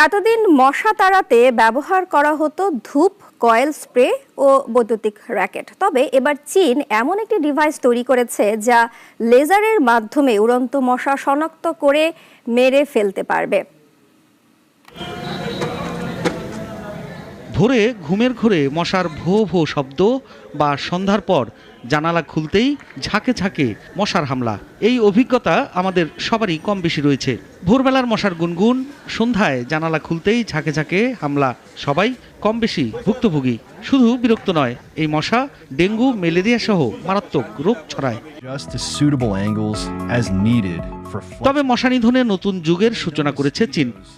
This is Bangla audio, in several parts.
এতদিন মশা তাড়াতে ব্যবহার করা হতো ধূপ, কয়েল স্প্রে ও বৈদ্যুতিক র্যাকেট। তবে এবার চীন এমন একটি ডিভাইস তৈরি করেছে যা লেজারের মাধ্যমে উড়ন্ত মশা শনাক্ত করে মেরে ফেলতে পারবে। ভোরে ঘুমের ঘোরে মশার ভো ভো শব্দ বা সন্ধ্যার পর জানালা খুলতেই ঝাঁকে ঝাঁকে মশার হামলা, এই অভিজ্ঞতা আমাদের সবারই কম বেশি রয়েছে। ভোরবেলার মশার গুনগুন, সন্ধ্যায় জানালা খুলতেই ঝাঁকে ঝাঁকে হামলা, সবাই কম বেশি ভুক্তভোগী। শুধু বিরক্ত নয়, এই মশা ডেঙ্গু, ম্যালেরিয়া সহ মারাত্মক রোগ ছড়ায়। তবে মশা নিধনে নতুন যুগের সূচনা করেছে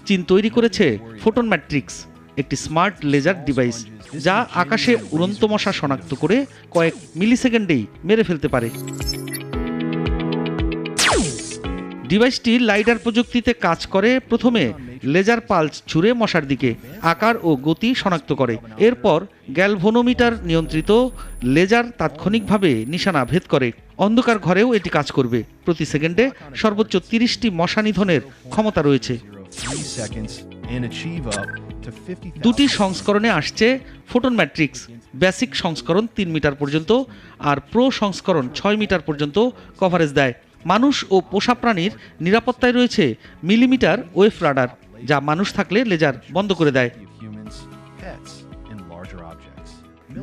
চীন তৈরি করেছে ফোটন ম্যাট্রিক্স, একটি স্মার্ট লেজার ডিভাইস যা আকাশে উড়ন্ত মশা শনাক্ত করে কয়েক মিলিসেকেন্ডেই মেরে ফেলতে পারে। ডিভাইসটি লাইডার প্রযুক্তিতে কাজ করে। প্রথমে লেজার পালস ছুড়ে মশার দিকে আকার ও গতি শনাক্ত করে। এরপর গ্যালভোনোমিটার নিয়ন্ত্রিত লেজার তাৎক্ষণিকভাবে নিশানা ভেদ করে। অন্ধকার ঘরেও এটি কাজ করবে। প্রতি সেকেন্ডে সর্বোচ্চ 30টি মশা নিধনের ক্ষমতা রয়েছে। দুটি সংস্করণে আসছে ফোটন ম্যাট্রিক্স। বেসিক সংস্করণ 3 মিটার পর্যন্ত আর প্রো সংস্করণ 6 মিটার পর্যন্ত কভারেজ দেয়। মানুষ ও পোষা প্রাণীর নিরাপত্তায় রয়েছে মিলিমিটার ওয়েভ রাডার, যা মানুষ থাকলে লেজার বন্ধ করে দেয়।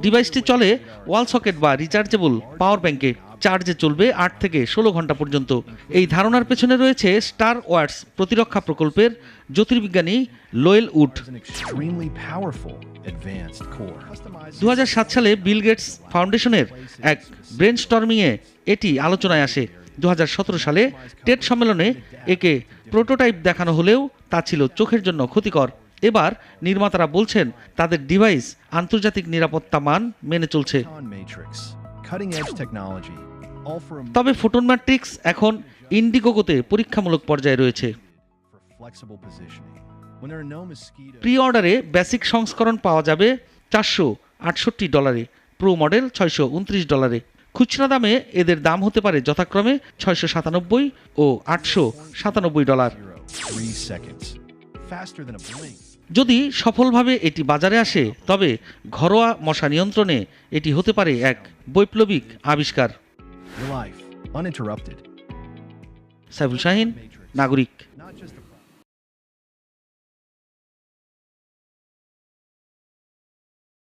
ডিভাইসটি চলে ওয়াল সকেট বা রিচার্জেবল পাওয়ার ব্যাংকে। চার্জে চলবে 8 থেকে 16 ঘন্টা পর্যন্ত। এই ধারণার পেছনে রয়েছে স্টার ওয়ার্স প্রতিরক্ষা প্রকল্পের জ্যোতির্বিজ্ঞানী লোয়েল উড। 2007 সালে বিল গেটস ফাউন্ডেশনের এক ব্রেনস্টর্মিংয়ে এটি আলোচনায় আসে। 2017 সালে টেড সম্মেলনে একে প্রোটোটাইপ দেখানো হলেও তা ছিল চোখের জন্য ক্ষতিকর। এবার নির্মাতারা বলছেন তাদের ডিভাইস আন্তর্জাতিক নিরাপত্তা মান মেনে চলছে। তবে ফোটন ম্যাট্রিক্স এখন ইন্ডিগোগোতে পরীক্ষামূলক পর্যায়ে রয়েছে। প্রি অর্ডারে বেসিক সংস্করণ পাওয়া যাবে $468, প্রো মডেল $629। খুচরা দামে এদের দাম হতে পারে যথাক্রমে $697 ও $897। যদি সফলভাবে এটি বাজারে আসে, তবে ঘরোয়া মশা নিয়ন্ত্রণে এটি হতে পারে এক বৈপ্লবিক আবিষ্কার। সাইফুল শাহীন, নাগরিক।